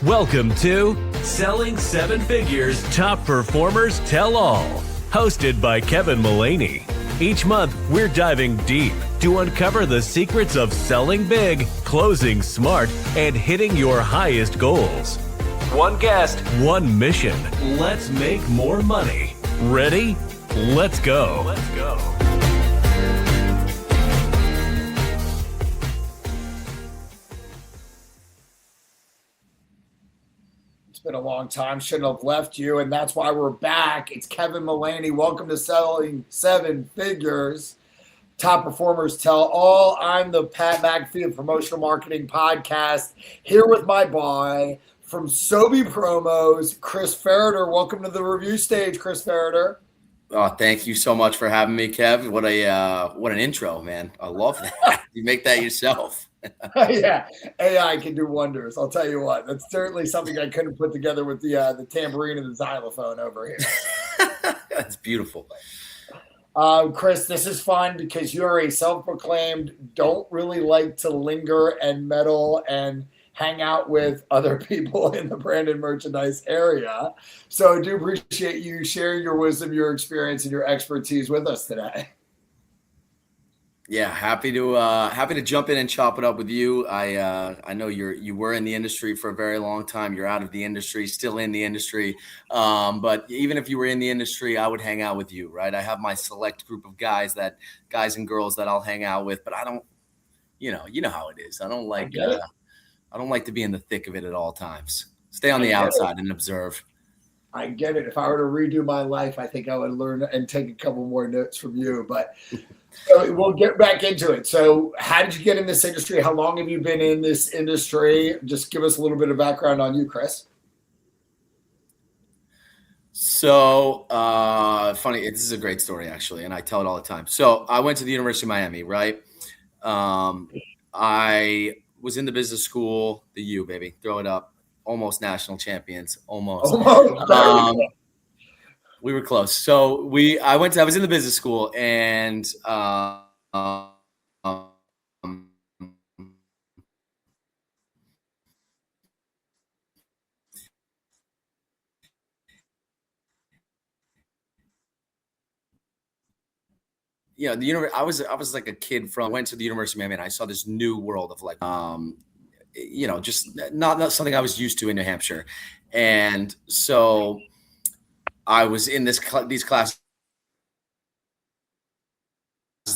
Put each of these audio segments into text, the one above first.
Welcome to Selling Seven Figures Top Performers Tell All, hosted by Kevin Mullaney. Each month, we're diving deep to uncover the secrets of selling big, closing smart, and hitting your highest goals. One guest, one mission. Let's make more money. Ready? Let's go. Let's go. Been a long time, shouldn't have left you, and that's why we're back. It's Kevin Mullaney. Welcome to Selling Seven Figures. Top Performers Tell All. I'm the Pat McAfee of Promotional Marketing Podcast, here with my boy from Sobe Promos, Chris Ferriter. Welcome to the review stage, Chris Ferriter. Oh, thank you so much for having me, Kev. What an intro, man. I love that. You make that yourself. Yeah, AI can do wonders. I'll tell you what. That's certainly something I couldn't put together with the tambourine and the xylophone over here. That's beautiful. Chris, this is fun because you're a self-proclaimed don't really like to linger and meddle and hang out with other people in the brand and merchandise area. So I do appreciate you sharing your wisdom, your experience, and your expertise with us today. Yeah, happy to jump in and chop it up with you. I know you were in the industry for a very long time. You're out of the industry, still in the industry. But even if you were in the industry, I would hang out with you, right? I have my select group of guys and girls that I'll hang out with, but I don't, you know how it is. I don't like to be in the thick of it at all times. Stay on the outside and observe. I get it. If I were to redo my life, I think I would learn and take a couple more notes from you, but so we'll get back into it. So how did you get in this industry? How long have you been in this industry? Just give us a little bit of background on you, Chris. So funny. This is a great story, actually, and I tell it all the time. So I went to the University of Miami, right? I was in the business school, the U, baby. Throw it up. Almost national champions. Almost. We were close. So I was in the business school, and I was like a kid went to the University of Miami, and I saw this new world of like just not something I was used to in New Hampshire. And so I was in these classes,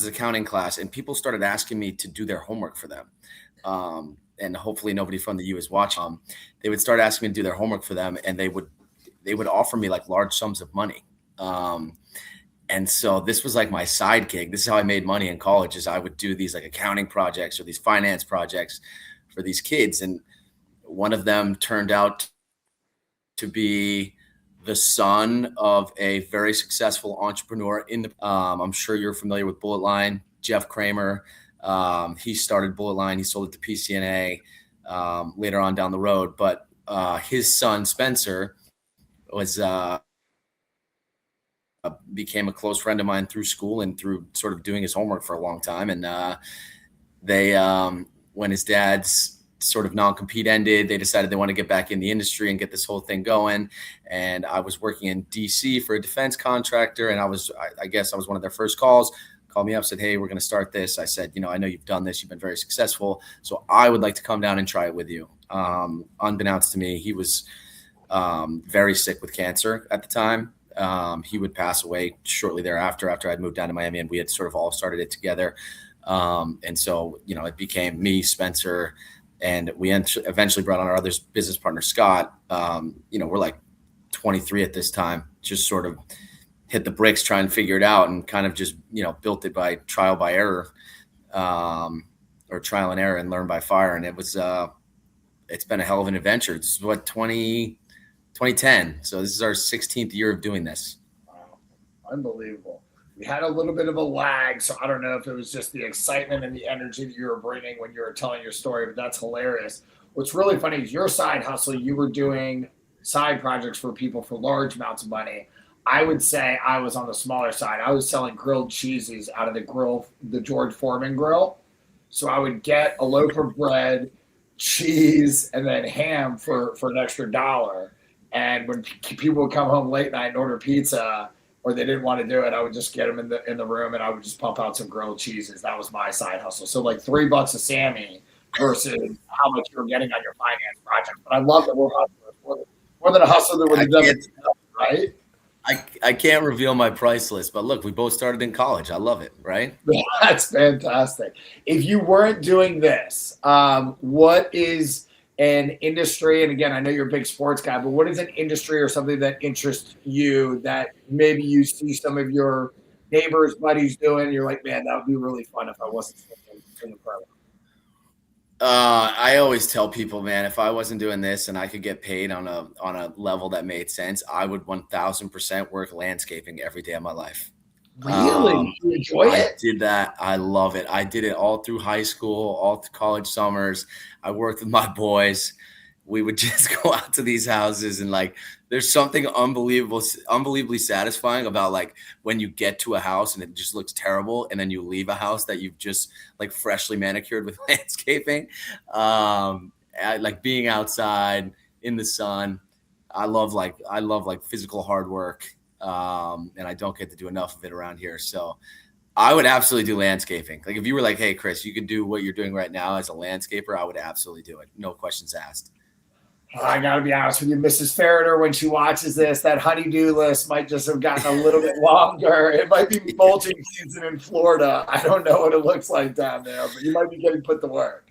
accounting class, and people started asking me to do their homework for them. And hopefully nobody from the U is watching. They would start asking me to do their homework for them, and they would offer me like large sums of money. And so this was like my side gig. This is how I made money in college, is I would do these like accounting projects or these finance projects for these kids. And one of them turned out to be the son of a very successful entrepreneur I'm sure you're familiar with Bullet Line, Jeff Kramer. He started Bullet Line. He sold it to PCNA later on down the road. But his son, Spencer, became a close friend of mine through school and through sort of doing his homework for a long time. And when his dad's sort of non-compete ended, they decided they want to get back in the industry and get this whole thing going. And I was working in DC for a defense contractor. And I guess I was one of their first calls. Called me up, said, "Hey, we're going to start this." I said, "I know you've done this. You've been very successful. So I would like to come down and try it with you." Unbeknownst to me, he was very sick with cancer at the time. He would pass away shortly thereafter, after I'd moved down to Miami, and we had sort of all started it together. And so, it became me, Spencer, and we eventually brought on our other business partner, Scott. We're like 23 at this time, just sort of hit the bricks trying to figure it out, and kind of just, built it by trial by error, or trial and error and learn by fire. And it's been a hell of an adventure. This is 2010. So this is our 16th year of doing this. Wow. Unbelievable. We had a little bit of a lag, so I don't know if it was just the excitement and the energy that you were bringing when you were telling your story, but that's hilarious. What's really funny is your side hustle, you were doing side projects for people for large amounts of money. I would say I was on the smaller side. I was selling grilled cheeses out of the George Foreman grill. So I would get a loaf of bread, cheese, and then ham for an extra $1. And when people would come home late night and order pizza, or they didn't want to do it, I would just get them in the room, and I would just pump out some grilled cheeses. That was my side hustle. So like $3 a Sammy versus how much you were getting on your finance project. But I love that we're hustlers. More than a hustler that would have done it, right? I can't reveal my price list, but look, we both started in college. I love it, right? That's fantastic. If you weren't doing this, what is an industry, and again, I know you're a big sports guy, but what is an industry or something that interests you that maybe you see some of your neighbors, buddies doing, and you're like, man, that would be really fun if I wasn't in the program? I always tell people, man, if I wasn't doing this and I could get paid on a level that made sense, I would 1000% work landscaping every day of my life. Really? You enjoy it? I did that. I love it. I did it all through high school, all through college summers. I worked with my boys. We would just go out to these houses, and like, there's something unbelievably satisfying about like when you get to a house and it just looks terrible, and then you leave a house that you've just like freshly manicured with landscaping. I like being outside in the sun. I love physical hard work. And I don't get to do enough of it around here. So I would absolutely do landscaping. Like if you were like, hey, Chris, you could do what you're doing right now as a landscaper, I would absolutely do it. No questions asked. I got to be honest with you, Mrs. Ferriter, when she watches this, that honey-do list might just have gotten a little bit longer. It might be mulching season in Florida. I don't know what it looks like down there, but you might be getting put to work.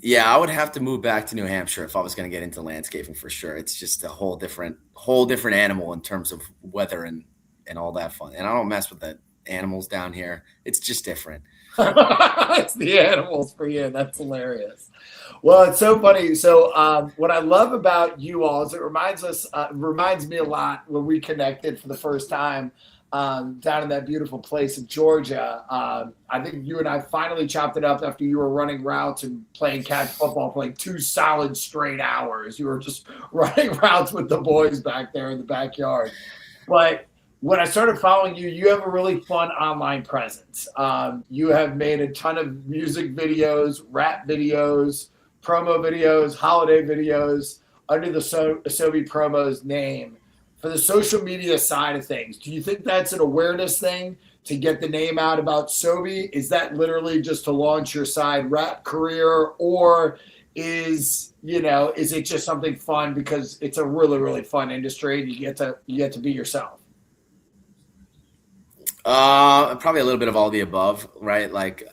Yeah, I would have to move back to New Hampshire if I was going to get into landscaping for sure. It's just a whole different animal in terms of weather and all that fun. And I don't mess with the animals down here. It's just different. It's the animals for you. That's hilarious. Well, it's so funny. So what I love about you all is it reminds me a lot when we connected for the first time down in that beautiful place of Georgia. I think you and I finally chopped it up after you were running routes and playing catch football for like 2 solid straight hours. You were just running routes with the boys back there in the backyard. But when I started following you, you have a really fun online presence. You have made a ton of music videos, rap videos, promo videos, holiday videos under the Asobi Promos name. For the social media side of things, do you think that's an awareness thing to get the name out about Sobi? Is that literally just to launch your side rap career, or is it just something fun because it's a really, really fun industry and you get to be yourself? Probably a little bit of all the above, right? Like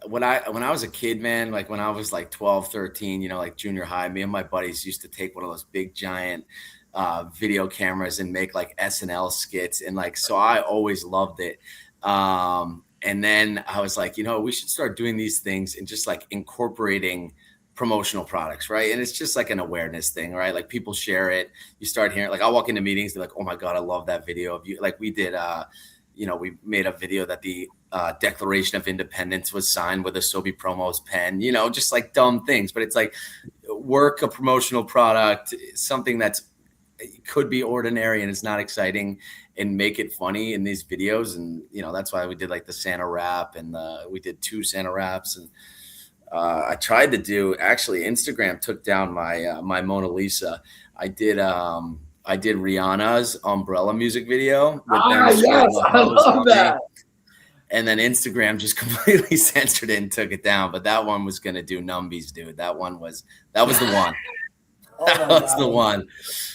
when I was a kid, man, like when I was like 12, 13, like junior high, me and my buddies used to take one of those big giant video cameras and make like SNL skits. And like, so I always loved it. And then I was like, we should start doing these things and just like incorporating promotional products, right? And it's just like an awareness thing, right? Like people share it. You start hearing, like, I'll walk into meetings, they're like, oh my God, I love that video of you. Like we did, we made a video that the Declaration of Independence was signed with a Asobi Promos pen, just like dumb things. But it's like work a promotional product, something that's could be ordinary and it's not exciting, and make it funny in these videos. And, that's why we did like the Santa rap, and we did 2 Santa raps. And I tried to do, actually, Instagram took down my Mona Lisa. I did Rihanna's Umbrella music video. Yes, I love that. And then Instagram just completely censored it and took it down. But that one was going to do Numbies, dude. That was the one. That was the one.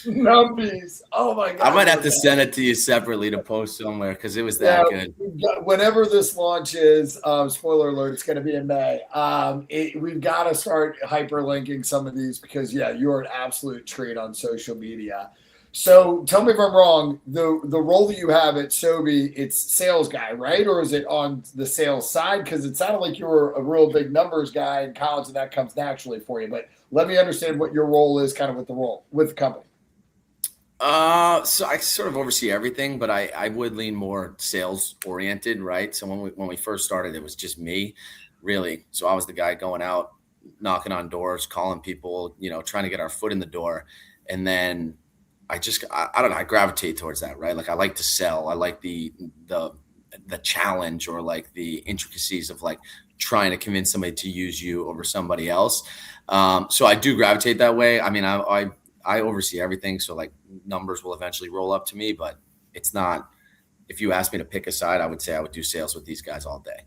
Numbies. Oh my God. I might have to send it to you separately to post somewhere because it was that good. Whenever this launches, spoiler alert, it's going to be in May. We've got to start hyperlinking some of these because, you're an absolute treat on social media. So tell me if I'm wrong. The role that you have at Sobi, it's sales guy, right? Or is it on the sales side? Because it sounded like you were a real big numbers guy in college, and that comes naturally for you. But let me understand what your role is, kind of with the company. So I sort of oversee everything, but I would lean more sales oriented, right? So when we first started, it was just me, really. So I was the guy going out, knocking on doors, calling people, trying to get our foot in the door, and then I don't know, I gravitate towards that, right? Like I like to sell. I like the the challenge or like the intricacies of like trying to convince somebody to use you over somebody else. So I do gravitate that way. I mean, I oversee everything. So like numbers will eventually roll up to me, but it's not, if you ask me to pick a side, I would say I would do sales with these guys all day.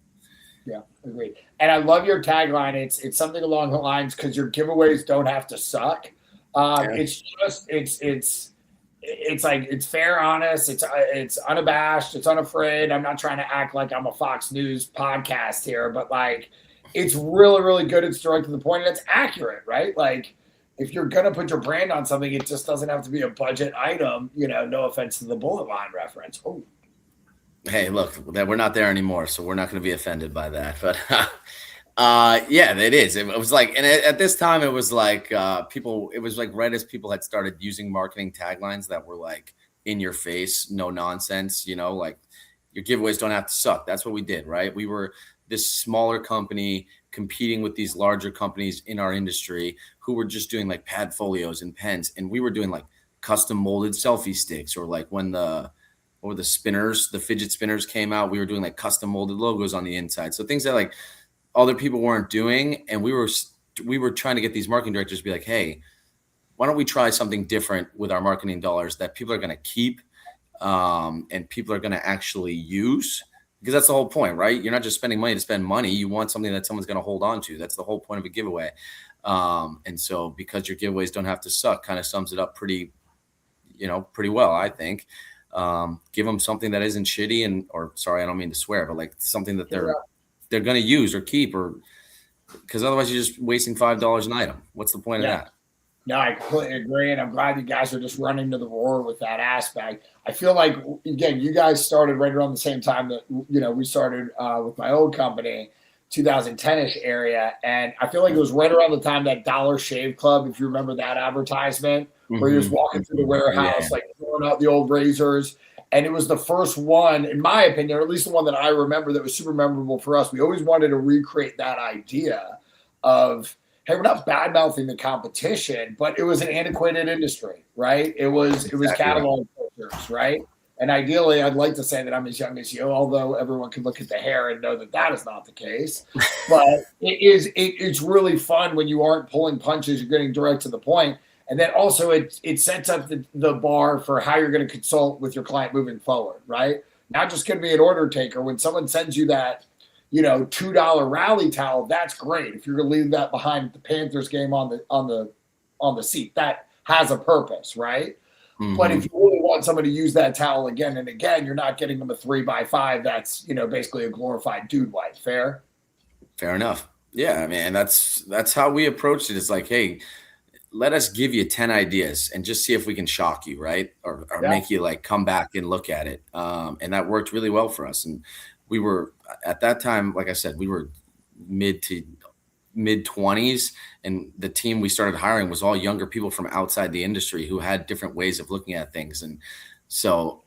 Yeah, agreed. And I love your tagline. It's something along the lines, because your giveaways don't have to suck. It's just it's like, it's fair, honest, it's unabashed, it's unafraid. I'm not trying to act like I'm a Fox News podcast here, but like, it's really, really good. It's direct to the point, and it's accurate, right? Like, if you're gonna put your brand on something, it just doesn't have to be a budget item. No offense to the bullet line reference. Oh. Hey, look, we're not there anymore, so we're not going to be offended by that. But yeah, it is. It was like, and at this time, it was like people. It was like right as people had started using marketing taglines that were like in your face, no nonsense. Like your giveaways don't have to suck. That's what we did, right? We were this smaller company competing with these larger companies in our industry who were just doing like pad folios and pens, and we were doing like custom molded selfie sticks, or like when the spinners, the fidget spinners came out, we were doing like custom molded logos on the inside. So things that like other people weren't doing. And we were trying to get these marketing directors to be like, hey, why don't we try something different with our marketing dollars that people are going to keep and people are going to actually use? Because that's the whole point, right? You're not just spending money to spend money. You want something that someone's going to hold on to. That's the whole point of a giveaway. And so because your giveaways don't have to suck kind of sums it up pretty well, I think. Give them something that isn't shitty or sorry, I don't mean to swear, but like something that they're going to use or keep, or because otherwise you're just wasting $5 an item. What's the point of that? No, I completely agree. And I'm glad you guys are just running to the roar with that aspect. I feel like, again, you guys started right around the same time that, we started with my old company, 2010-ish area. And I feel like it was right around the time that Dollar Shave Club, if you remember that advertisement, where you're just walking through the warehouse, like throwing out the old razors. And it was the first one, in my opinion, or at least the one that I remember that was super memorable for us. We always wanted to recreate that idea of, hey, we're not bad mouthing the competition, but it was an antiquated industry, right? It was catalog pictures, right? And ideally, I'd like to say that I'm as young as you, although everyone can look at the hair and know that that is not the case. But it's really fun when you aren't pulling punches, you're getting direct to the point. And then also it sets up the bar for how you're going to consult with your client moving forward, right? Not just going to be an order taker. When someone sends you that, $2 rally towel, that's great. If you're going to leave that behind the Panthers game on the seat, that has a purpose, right? Mm-hmm. But if you really want somebody to use that towel again and again, you're not getting them a 3x5. That's, basically a glorified dude wipe. Fair enough. Yeah, I mean, that's how we approached it. It's like, hey, let us give you 10 ideas and just see if we can shock you, right? Or make you like come back and look at it. And that worked really well for us. And we were at that time, like I said, we were mid 20s, and the team we started hiring was all younger people from outside the industry who had different ways of looking at things. And so,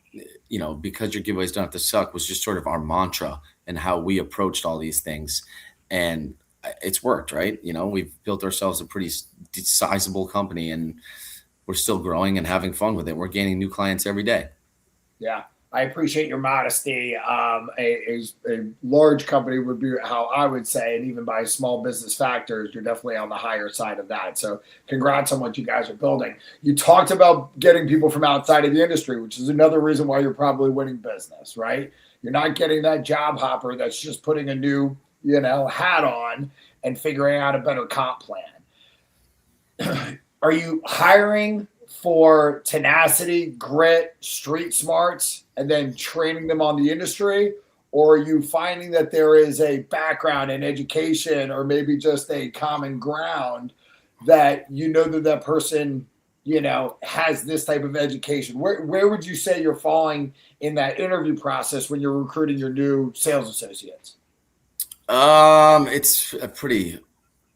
because your giveaways don't have to suck was just sort of our mantra and how we approached all these things. And it's worked, right? We've built ourselves a pretty sizable company, and we're still growing and having fun with it. We're gaining new clients every day. Yeah. I appreciate your modesty. A large company would be how I would say, and even by small business factors, you're definitely on the higher side of that. So congrats on what you guys are building. You talked about getting people from outside of the industry, which is another reason why you're probably winning business, right? You're not getting that job hopper that's just putting a new, hat on and figuring out a better comp plan. Are you hiring for tenacity, grit, street smarts, and then training them on the industry? Or are you finding that there is a background in education, or maybe just a common ground that that person, has this type of education? Where would you say you're falling in that interview process when you're recruiting your new sales associates? It's a pretty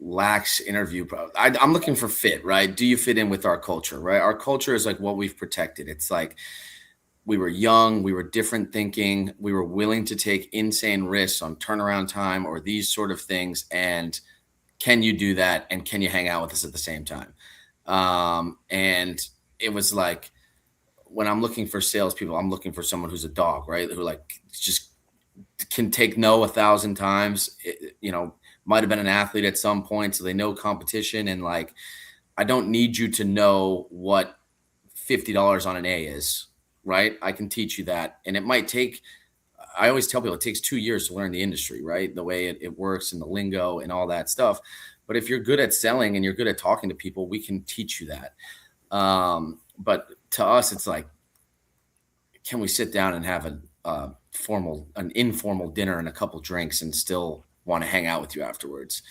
lax interview. I'm looking for fit, right? Do you fit in with our culture, right? Our culture is like what we've protected. It's like we were young, we were different thinking, we were willing to take insane risks on turnaround time or these sort of things. And can you do that? And can you hang out with us at the same time? And it was like, when I'm looking for salespeople, I'm looking for someone who's a dog, right? Who like just can take no 1,000 times. Might have been an athlete at some point, so they know competition. And like, I don't need you to know what $50 on an A is, right? I can teach you that. And it might take, I always tell people it takes 2 years to learn the industry, right? The way it works and the lingo and all that stuff. But if you're good at selling and you're good at talking to people, we can teach you that. But to us, it's like, can we sit down and have an informal dinner and a couple drinks and still want to hang out with you afterwards?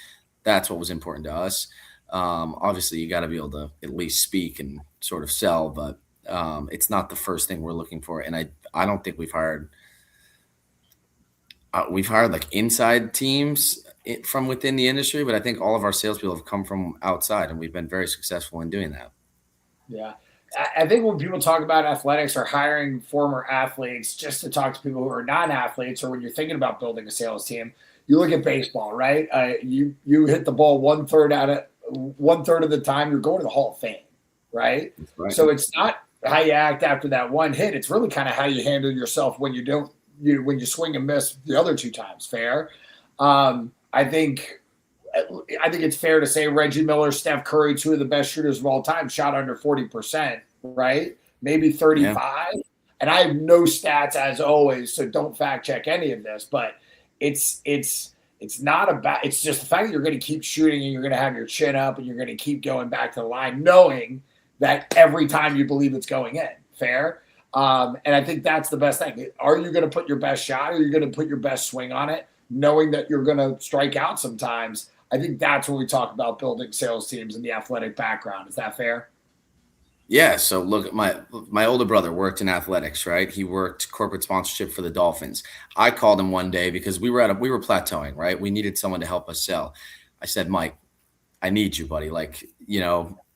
That's what was important to us. Obviously, you got to be able to at least speak and sort of sell, but it's not the first thing we're looking for. And I don't think we've hired like inside teams from within the industry, but I think all of our salespeople have come from outside, and we've been very successful in doing that. Yeah. I think when people talk about athletics or hiring former athletes just to talk to people who are non-athletes, or when you're thinking about building a sales team, you look at baseball, right? You hit the ball one third of the time, you're going to the Hall of Fame, right? Right. So it's not how you act after that one hit. It's really kind of how you handle yourself when when you swing and miss the other 2 times. Fair. I think it's fair to say Reggie Miller, Steph Curry, 2 of the best shooters of all time, shot under 40%, right? Maybe 35. Yeah. And I have no stats as always, so don't fact check any of this, but it's not about, it's just the fact that you're going to keep shooting and you're going to have your chin up and you're going to keep going back to the line, knowing that every time you believe it's going in. Fair. And I think that's the best thing. Are you going to put your best shot? Or are you going to put your best swing on it, knowing that you're going to strike out sometimes? I think that's when we talk about building sales teams and the athletic background. Is that fair? Yeah. So look, my older brother worked in athletics, right? He worked corporate sponsorship for the Dolphins. I called him one day because we were plateauing, right? We needed someone to help us sell. I said, Mike, I need you, buddy. Like,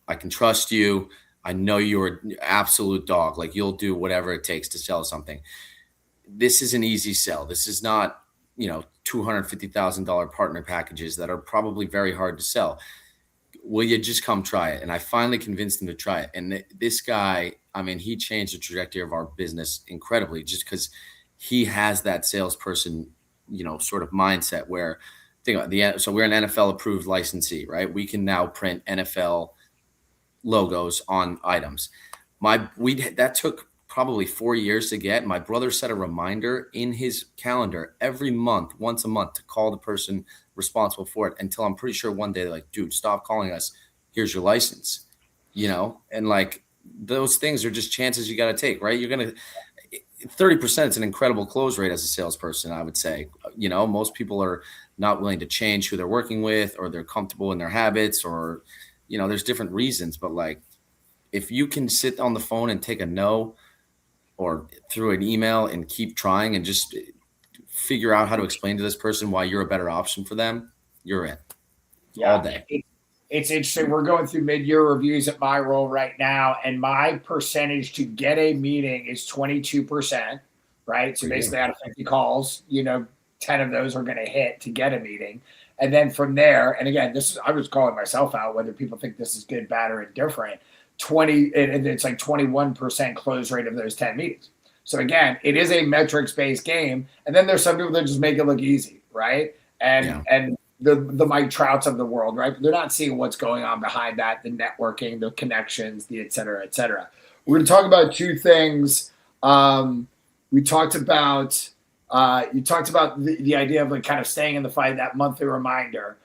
I can trust you. I know you're an absolute dog. Like, you'll do whatever it takes to sell something. This is an easy sell. This is not, $250,000 partner packages that are probably very hard to sell. Will you just come try it? And I finally convinced him to try it. And this guy, he changed the trajectory of our business incredibly, just because he has that salesperson, sort of mindset where, so we're an NFL approved licensee, right? We can now print NFL logos on items. That took probably 4 years to get. My brother set a reminder in his calendar every month, once a month, to call the person responsible for it, until I'm pretty sure one day they're like, dude, stop calling us. Here's your license, and like, those things are just chances you got to take, right? You're going to 30%. It's an incredible close rate as a salesperson, I would say. Most people are not willing to change who they're working with, or they're comfortable in their habits, or, there's different reasons. But like, if you can sit on the phone and take a no, or through an email, and keep trying and just figure out how to explain to this person why you're a better option for them, you're in. Yeah. All day. It's interesting. We're going through mid-year reviews at my role right now, and my percentage to get a meeting is 22%, right? So basically out of 50 calls, 10 of those are going to hit to get a meeting. And then from there, and again, I was calling myself out, whether people think this is good, bad, or indifferent, it's like 21% close rate of those 10 meetings. So again, it is a metrics-based game. And then there's some people that just make it look easy, right? And the Mike Trouts of the world, right? They're not seeing what's going on behind that, the networking, the connections, the et cetera, et cetera. We're going to talk about 2 things. You talked about the idea of like kind of staying in the fight, that monthly reminder.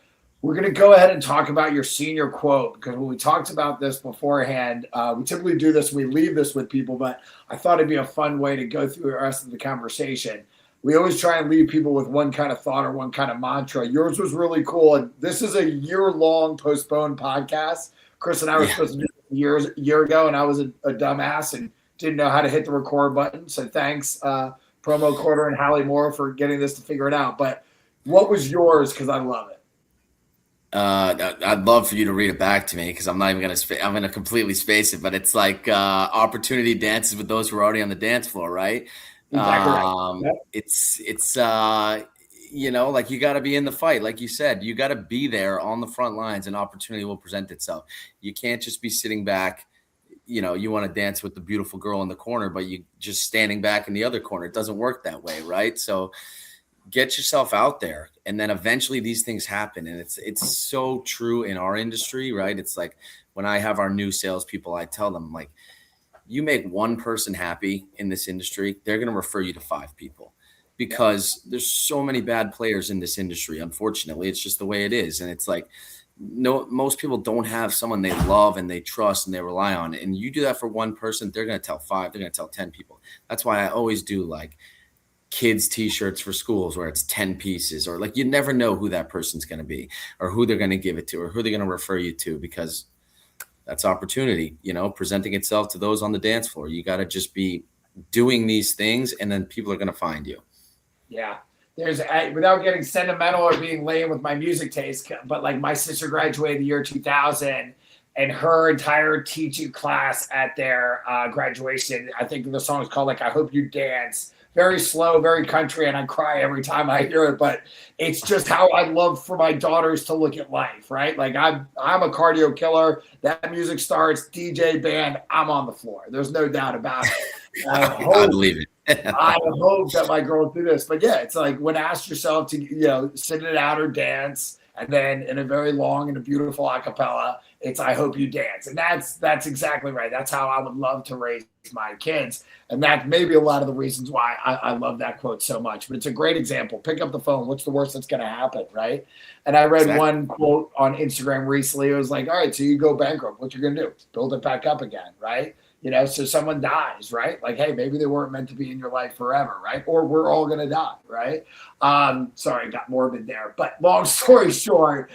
We're going to go ahead and talk about your senior quote, because when we talked about this beforehand, we typically do this, we leave this with people, but I thought it'd be a fun way to go through the rest of the conversation. We always try and leave people with one kind of thought or one kind of mantra. Yours was really cool. And this is a year-long postponed podcast. Chris and I were supposed to do it a year ago, and I was a dumbass and didn't know how to hit the record button. So thanks, Promo Quarter and Hallie Moore, for getting this to figure it out. But what was yours? Because I love it. I'd love for you to read it back to me, because I'm not even going to I'm going to completely space it, but it's like opportunity dances with those who are already on the dance floor, right? Exactly right. Yep. It's like, you got to be in the fight. Like you said, you got to be there on the front lines, and opportunity will present itself. You can't just be sitting back. You want to dance with the beautiful girl in the corner, but you just standing back in the other corner. It doesn't work that way, right? So get yourself out there, and then eventually these things happen. And it's so true in our industry, right? It's like when I have our new salespeople, I tell them, like, you make one person happy in this industry, they're going to refer you to 5 people, because there's so many bad players in this industry. Unfortunately, it's just the way it is. And it's like, no, most people don't have someone they love and they trust and they rely on. And you do that for one person, they're going to tell 5, they're going to tell 10 people. That's why I always do like kids t-shirts for schools where it's 10 pieces, or like, you never know who that person's going to be or who they're going to give it to or who they're going to refer you to, because that's opportunity, presenting itself to those on the dance floor. You got to just be doing these things, and then people are going to find you. Yeah. Without getting sentimental or being lame with my music taste, but like my sister graduated the year 2000, and her entire teaching class at their graduation, I think the song is called like, I Hope You Dance. Very slow, very country, and I cry every time I hear it. But it's just how I love for my daughters to look at life, right? Like I'm a cardio killer. That music starts, DJ band, I'm on the floor. There's no doubt about it. I believe it. I hope that my girls do this. But yeah, it's like when ask yourself to sit it out or dance, and then in a very long and a beautiful acapella, it's I Hope You Dance. And that's exactly right. That's how I would love to raise my kids. And that may be a lot of the reasons why I love that quote so much. But it's a great example. Pick up the phone. What's the worst that's going to happen, right? And I read one quote on Instagram recently. It was like, all right, so you go bankrupt. What you're going to do? Build it back up again, right? So someone dies, right? Like, hey, maybe they weren't meant to be in your life forever, right? Or we're all going to die, right? Sorry, I got morbid there. But long story short,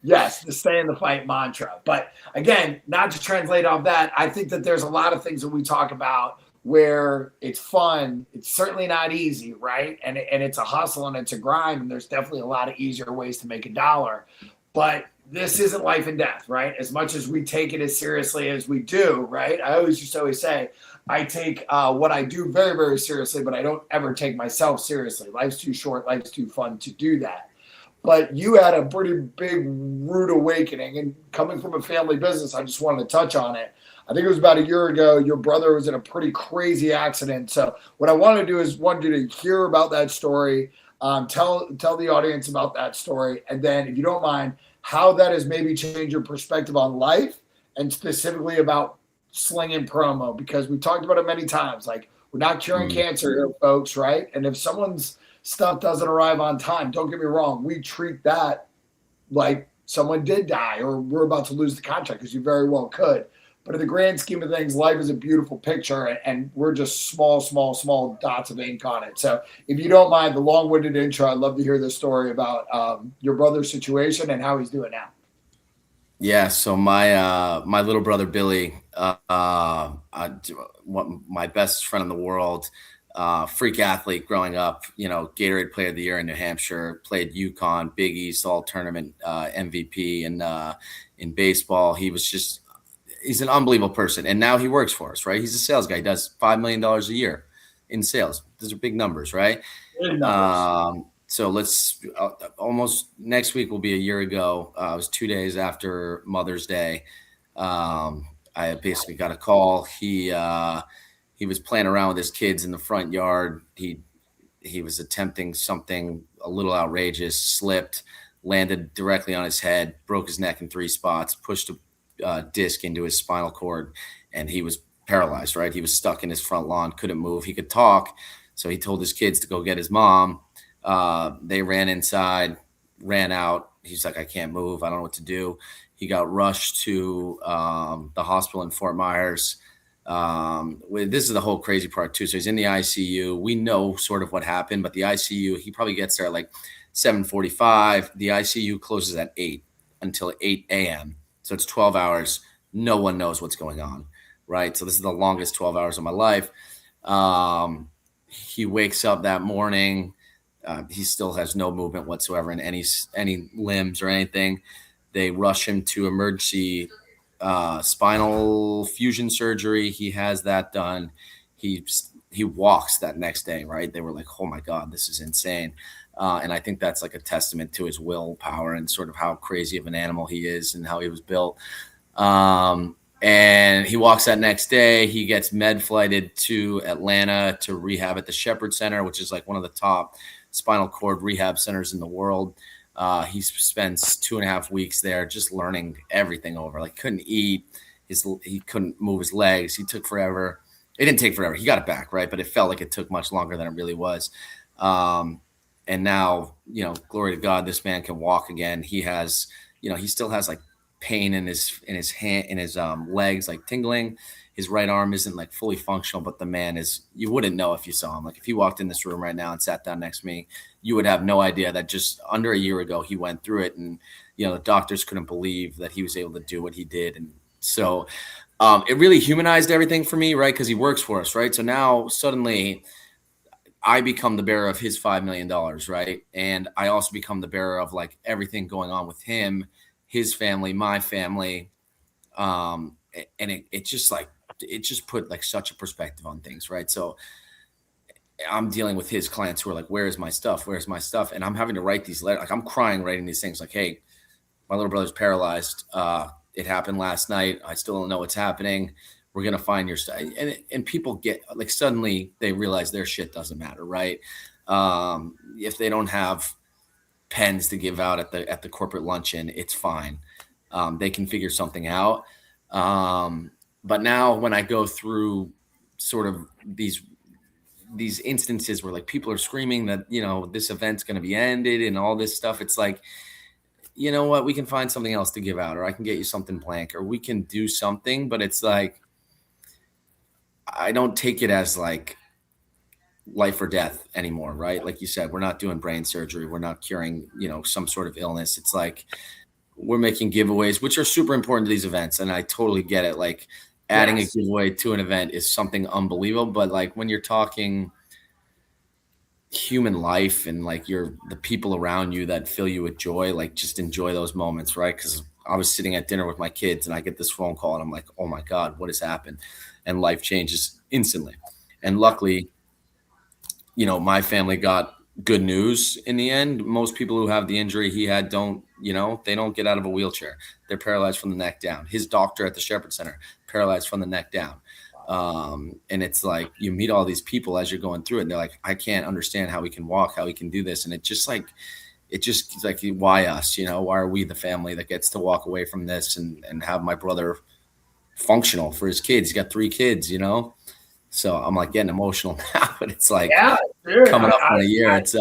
yes, the stay in the fight mantra. But again, not to translate off that, I think that there's a lot of things that we talk about where it's fun. It's certainly not easy, right? And it's a hustle and it's a grind. And there's definitely a lot of easier ways to make a dollar. But this isn't life and death, right? As much as we take it as seriously as we do, right? I always say, I take what I do very, very seriously, but I don't ever take myself seriously. Life's too short. Life's too fun to do that. But you had a pretty big, rude awakening. And coming from a family business, I just wanted to touch on it. I think it was about a year ago, your brother was in a pretty crazy accident. So what I want to do is want you to hear about that story, tell the audience about that story. And then if you don't mind, how that has maybe changed your perspective on life and specifically about slinging promo, because we talked about it many times. Like, we're not curing cancer here, folks, right? And if someone's stuff doesn't arrive on time, don't get me wrong, we treat that like someone did die or we're about to lose the contract, because you very well could. But in the grand scheme of things, life is a beautiful picture, and we're just small dots of ink on it. So if you don't mind the long-winded intro, I'd love to hear the story about your brother's situation and how he's doing now. Yeah, so my little brother Billy, my best friend in the world, freak athlete growing up, Gatorade Player of the Year in New Hampshire, played UConn, Big East All Tournament MVP, and in baseball, he's an unbelievable person. And now he works for us, right? He's a sales guy. He does $5 million a year in sales. Those are big numbers, right? Big numbers. So let's almost next week will be a year ago. It was 2 days after Mother's Day. I basically got a call. He was playing around with his kids in the front yard. He was attempting something a little outrageous, slipped, landed directly on his head, broke his neck in 3 spots, pushed a disc into his spinal cord, and he was paralyzed, right? He was stuck in his front lawn, couldn't move. He could talk. So he told his kids to go get his mom. They ran inside, ran out. He's like, I can't move. I don't know what to do. He got rushed to the hospital in Fort Myers. This is the whole crazy part too. So he's in the ICU. We know sort of what happened, but the ICU, he probably gets there at like 7:45. The ICU closes at 8 until 8 a.m. So it's 12 hours. No one knows what's going on, right? So this is the longest 12 hours of my life. He wakes up that morning. He still has no movement whatsoever in any limbs or anything. They rush him to emergency spinal fusion surgery. He has that done. He walks that next day, right? They were like, oh my God, this is insane. And I think that's like a testament to his willpower and sort of how crazy of an animal he is and how he was built. And he walks that next day. He gets med flighted to Atlanta to rehab at the Shepherd Center, which is like one of the top spinal cord rehab centers in the world. He spends 2.5 weeks there just learning everything over. Like, couldn't eat, he couldn't move his legs. He took forever. It didn't take forever. He got it back, right? But it felt like it took much longer than it really was. And now, glory to God, this man can walk again. He has, he still has like pain in his hand, in his legs, like tingling. His right arm isn't like fully functional, but the man is, you wouldn't know if you saw him. Like, if he walked in this room right now and sat down next to me, you would have no idea that just under a year ago he went through it. And, the doctors couldn't believe that he was able to do what he did. And so it really humanized everything for me, right? Because he works for us, right? So now suddenly I become the bearer of his $5 million, right? And I also become the bearer of like everything going on with him, his family, my family. And it just put like such a perspective on things, right? So I'm dealing with his clients who are like, where's my stuff? Where's my stuff? And I'm having to write these letters. Like, I'm crying writing these things like, hey, my little brother's paralyzed. It happened last night. I still don't know what's happening. We're going to find your stuff. And people get like, suddenly they realize their shit doesn't matter, right? If they don't have pens to give out at the corporate luncheon, it's fine. They can figure something out. But now when I go through sort of these instances where like people are screaming that, this event's going to be ended and all this stuff, it's like, you know what, we can find something else to give out, or I can get you something blank, or we can do something. But it's like, I don't take it as like life or death anymore, right? Like you said, we're not doing brain surgery. We're not curing, some sort of illness. It's like, we're making giveaways, which are super important to these events. And I totally get it. Like, adding a giveaway to an event is something unbelievable. But like, when you're talking human life and like the people around you that fill you with joy, like, just enjoy those moments, right? Because I was sitting at dinner with my kids and I get this phone call and I'm like, oh my God, what has happened? And life changes instantly. And luckily, my family got good news in the end. Most people who have the injury he had they don't get out of a wheelchair. They're paralyzed from the neck down. His doctor at the Shepherd Center, paralyzed from the neck down. And it's like, you meet all these people as you're going through it and they're like, I can't understand how we can walk, how we can do this. And it's like, why us? Why are we the family that gets to walk away from this and have my brother functional for his kids? He's got 3 kids, So I'm like getting emotional now, but it's like coming up on a year. It's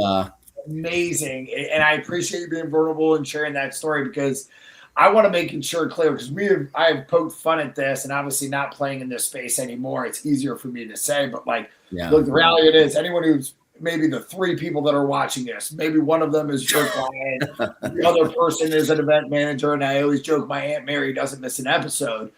amazing. And I appreciate you being vulnerable and sharing that story, because I want to make it clear, because I have poked fun at this, and obviously not playing in this space anymore, it's easier for me to say, but like, look, the reality it is, anyone who's maybe the 3 people that are watching this, maybe one of them is your client, the other person is an event manager, and I always joke my Aunt Mary doesn't miss an episode.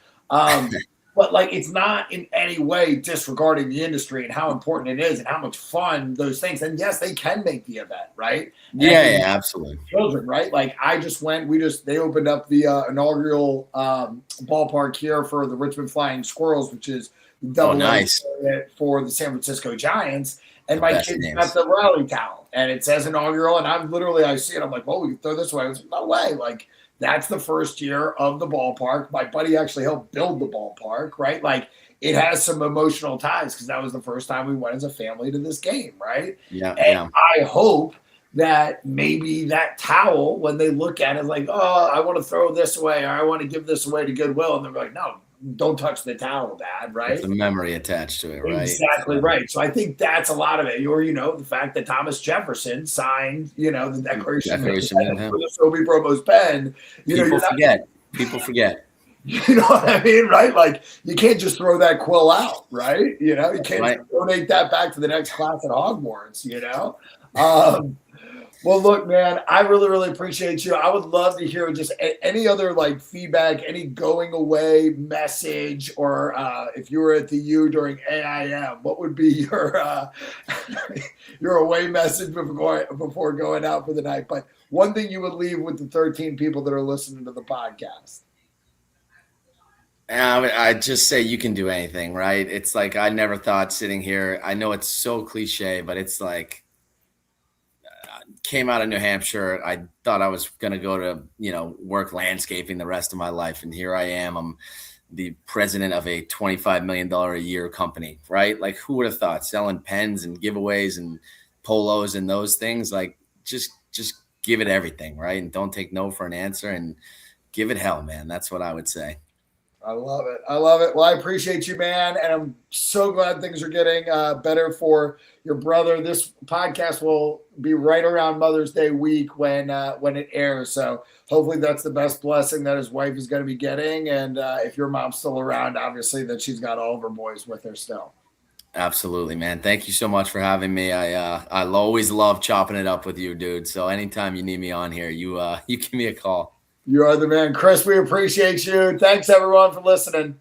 But like, it's not in any way disregarding the industry and how important it is and how much fun those things. And yes, they can make the event, right? Yeah, absolutely. Children, right? Like, I just went. They opened up the inaugural ballpark here for the Richmond Flying Squirrels, which is double nice for the San Francisco Giants. And my kids got the rally towel, and it says inaugural. And I see it. I'm like, well, we can throw this away. I was like, no way, like. That's the first year of the ballpark. My buddy actually helped build the ballpark, right? Like, it has some emotional ties because that was the first time we went as a family to this game, right? Yeah. I hope that maybe that towel, when they look at it, like, oh, I want to throw this away, or I want to give this away to Goodwill, and they're like, no, don't touch the towel, Dad, right? It's the memory attached to it, right? Exactly right. So I think that's a lot of it. Or, the fact that Thomas Jefferson signed, the Declaration for the Sobe Provost pen. People forget. You know what I mean, right? Like, you can't just throw that quill out, right? You can't donate that back to the next class at Hogwarts, Well, look, man, I really, really appreciate you. I would love to hear just any other like feedback, any going away message, or if you were at the U during AIM, what would be your your away message before going out for the night? But one thing you would leave with the 13 people that are listening to the podcast. I'd just say you can do anything, right? It's like, I never thought sitting here, I know it's so cliche, but it's like, came out of New Hampshire. I thought I was going to go to, work landscaping the rest of my life. And here I am. I'm the president of a $25 million a year company, right? Like, who would have thought, selling pens and giveaways and polos and those things, like just give it everything, right? And don't take no for an answer, and give it hell, man. That's what I would say. I love it. I love it. Well, I appreciate you, man. And I'm so glad things are getting better for your brother. This podcast will be right around Mother's Day week when it airs. So hopefully that's the best blessing that his wife is going to be getting. And if your mom's still around, obviously that she's got all of her boys with her still. Absolutely, man. Thank you so much for having me. I always love chopping it up with you, dude. So anytime you need me on here, you give me a call. You are the man. Chris, we appreciate you. Thanks, everyone, for listening.